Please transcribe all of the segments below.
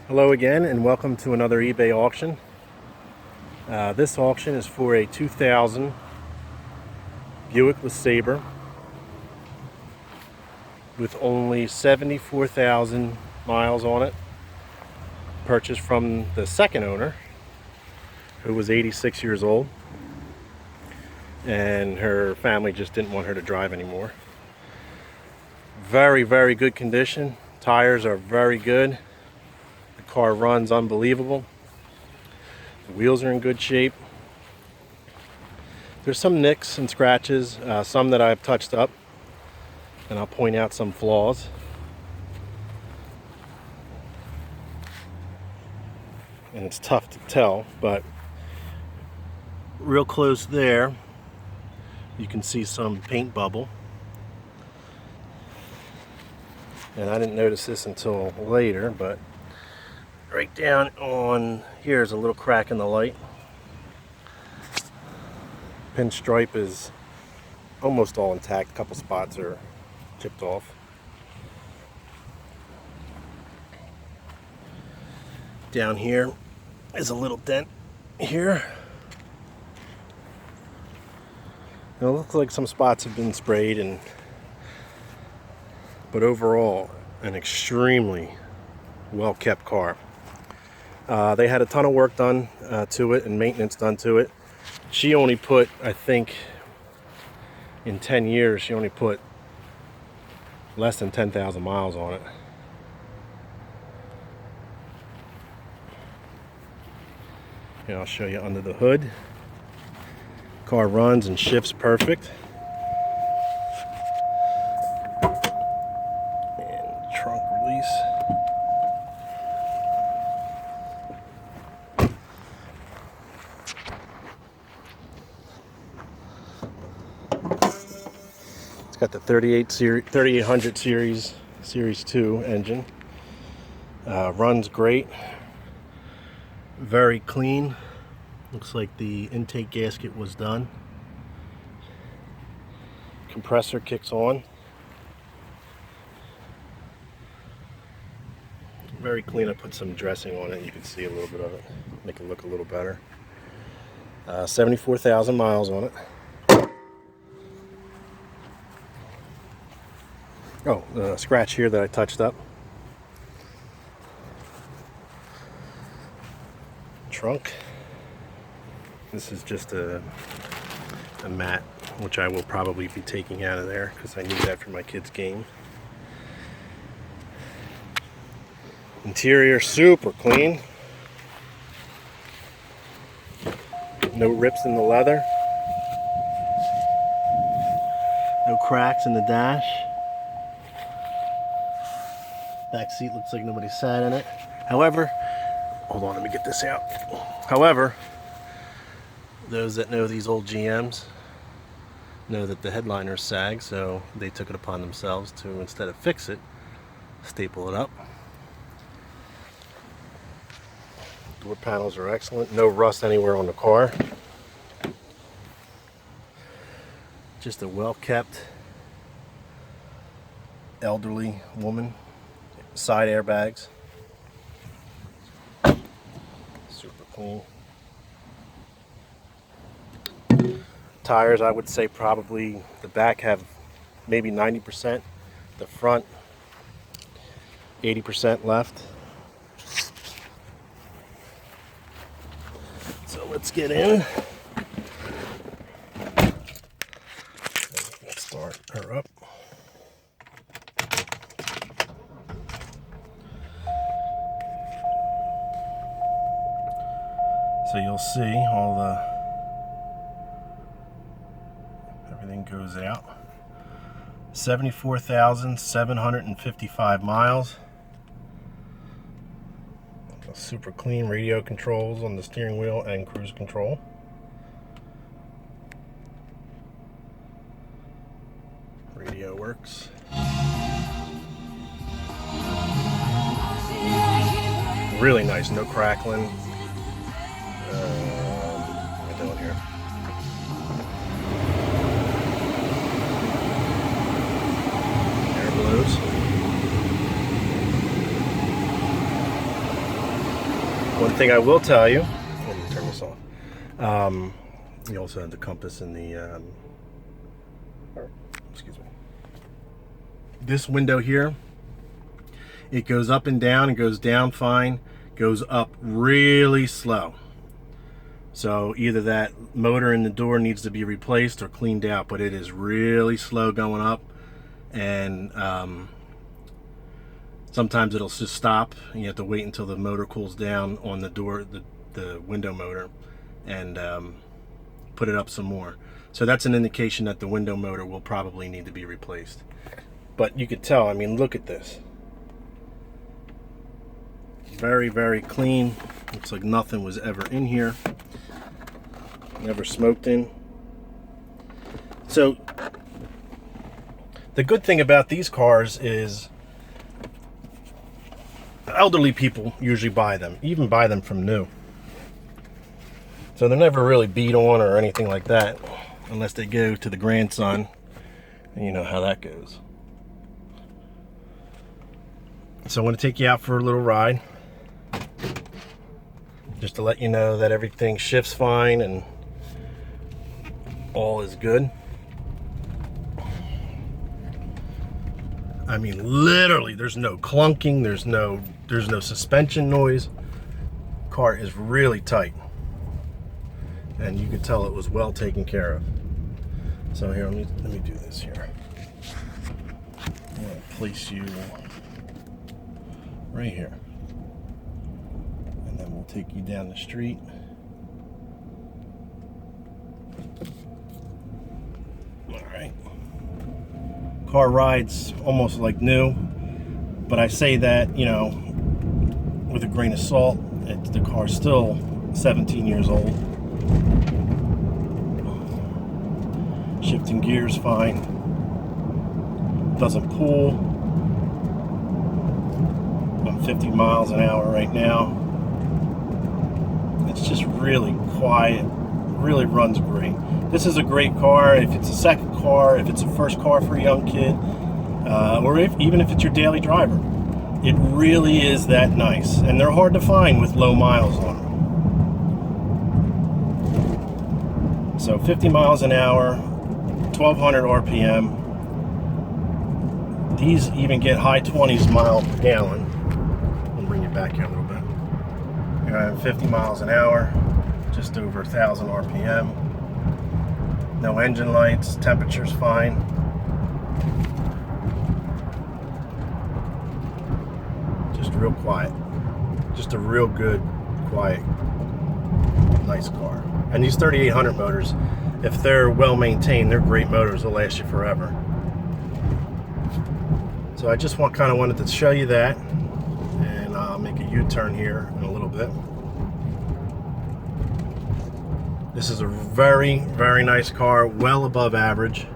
Hello again and welcome to another eBay auction. This auction is for a 2000 Buick LeSabre with only 74,000 miles on it, purchased from the second owner, who was 86 years old, and her family just didn't want her to drive anymore. Very, very good condition. Tires are very good. The car runs unbelievable. The wheels are in good shape. There's some nicks and scratches, some that I've touched up, and I'll point out some flaws. And it's tough to tell, but real close there, you can see some paint bubble. And I didn't notice this until later, but right down on here is a little crack in the light. Pinstripe is almost all intact. A couple spots are chipped off. Down here is a little dent here. It looks like some spots have been sprayed, but overall an extremely well kept car. They had a ton of work done to it and maintenance done to it. She only put, I think, in 10 years, she only put less than 10,000 miles on it. And I'll show you under the hood. Car runs and shifts perfect. And trunk release. It's got the 3800 series, Series 2 engine. Runs great. Very clean. Looks like the intake gasket was done. Compressor kicks on. Very clean. I put some dressing on it. You can see a little bit of it. Make it look a little better. 74,000 miles on it. Oh, the scratch here that I touched up. Trunk. This is just a mat, which I will probably be taking out of there because I need that for my kids' game. Interior super clean. No rips in the leather. No cracks in the dash. Back seat looks like nobody sat in it. However, hold on, let me get this out. However, those that know these old GMs know that the headliners sag, so they took it upon themselves to, instead of fix it, staple it up. Door panels are excellent. No rust anywhere on the car. Just a well-kept elderly woman. Side airbags. Super clean. Tires, I would say probably the back have maybe 90%. The front 80% left. So let's get in. Let's start her up. So you'll see everything goes out. 74,755 miles. Super clean radio controls on the steering wheel and cruise control. Radio works. Really nice, no crackling. What am I doing here? Air blows. One thing I will tell you, let me turn this off. You also have the compass in the, excuse me. This window here, it goes up and down, it goes down fine, goes up really slow. So either that motor in the door needs to be replaced or cleaned out, but it is really slow going up, and sometimes it'll just stop and you have to wait until the motor cools down on the door, the window motor, and put it up some more. So that's an indication that the window motor will probably need to be replaced. But you could tell, I mean, look at this. Very, very clean. Looks like nothing was ever in here. Never smoked in. So the good thing about these cars is elderly people usually buy them, even buy them from new. So they're never really beat on or anything like that, unless they go to the grandson, and you know how that goes. So I want to take you out for a little ride, just to let you know that everything shifts fine and all is good. I mean, literally, there's no clunking, there's no suspension noise. Car is really tight, and you can tell it was well taken care of. So here, let me do this here. I'm gonna place you right here, and then we'll take you down the street. All right. Car rides almost like new, but I say that, you know, with a grain of salt. The car's still 17 years old. Shifting gears fine. Doesn't pull. I'm 50 miles an hour right now. It's just really quiet. Really runs great. This is a great car if it's a second car, if it's a first car for a young kid, or even if it's your daily driver. It really is that nice, and they're hard to find with low miles on them. So 50 miles an hour, 1200 RPM. These even get high 20s mile per gallon. I'll bring you back here a little bit. You're at 50 miles an hour, just over 1000 RPM. No engine lights, temperature's fine. Just real quiet. Just a real good, quiet, nice car. And these 3800 motors, if they're well maintained, they're great motors. They'll last you forever. So I just kind of wanted to show you that, and I'll make a U-turn here in a little bit. This is a very, very nice car, well above average.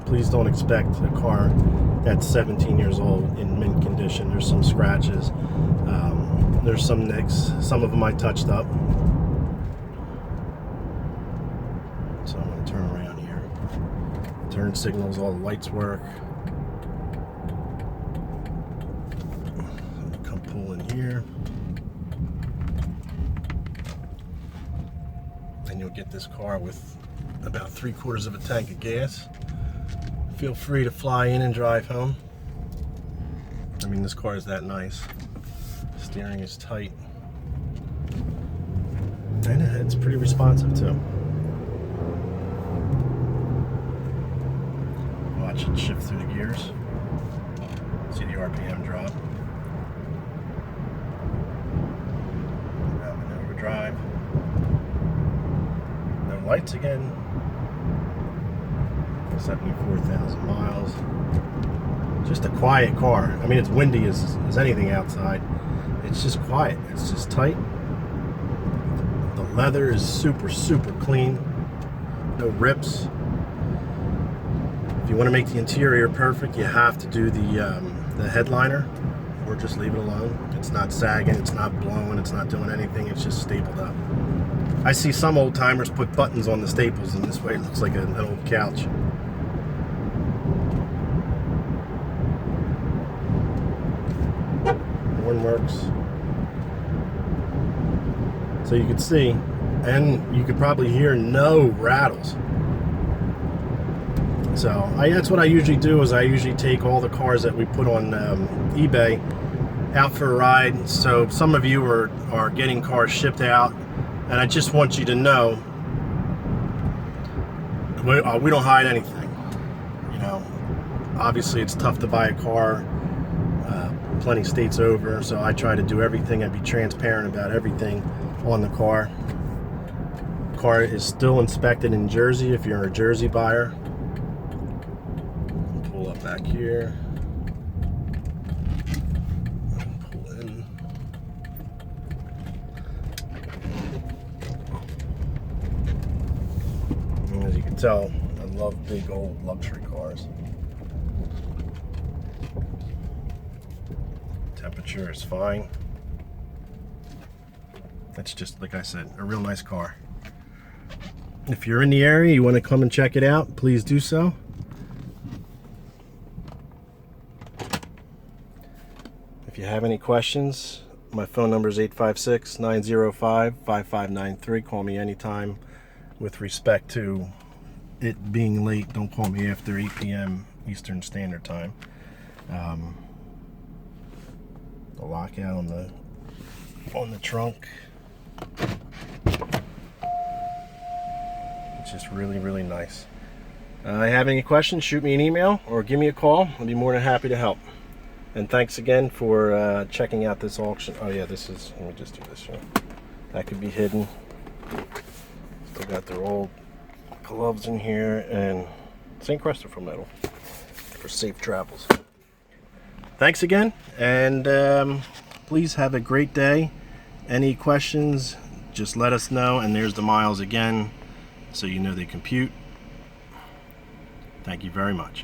Please don't expect a car that's 17 years old in mint condition. There's some scratches, there's some nicks, some of them I touched up. So I'm going to turn around here. Turn signals, all the lights work. I'm going to come pull in here. And you'll get this car with about 3/4 of a tank of gas. Feel free to fly in and drive home. I mean, this car is that nice. Steering is tight. And it's pretty responsive too. Watch it shift through the gears. See the RPM drop. I'm in overdrive. No lights again. 74,000 miles. Just a quiet car. I mean, it's windy as anything outside. It's just quiet. It's just tight. The leather is super, super clean. No rips. If you want to make the interior perfect, you have to do the headliner, or just leave it alone. It's not sagging, it's not blowing, it's not doing anything. It's just stapled up. I see some old timers put buttons on the staples, and this way it looks like an old couch. works. So you can see, and you could probably hear no rattles. So that's what I usually do, is I usually take all the cars that we put on eBay out for a ride. So some of you are getting cars shipped out, and I just want you to know we don't hide anything. You know, obviously it's tough to buy a car plenty states over, so I try to do everything and be transparent about everything on the car. Car is still inspected in Jersey if you're a Jersey buyer. Pull up back here. Pull in. And as you can tell, I love big old luxury cars. Temperature is fine. That's just, like I said, a real nice car. If you're in the area, you want to come and check it out, please do so. If you have any questions, my phone number is 856-905-5593. Call me anytime. With respect to it being late, don't call me after 8 p.m. Eastern Standard Time. The lockout on the trunk. It's just really, really nice. If you have any questions, shoot me an email or give me a call. I'll be more than happy to help. And thanks again for checking out this auction. Oh yeah, this is, let me just do this here. That could be hidden. Still got their old gloves in here, and St. Christopher medal for safe travels. Thanks again, and please have a great day. Any questions, just let us know. And there's the miles again, so you know they compute. Thank you very much.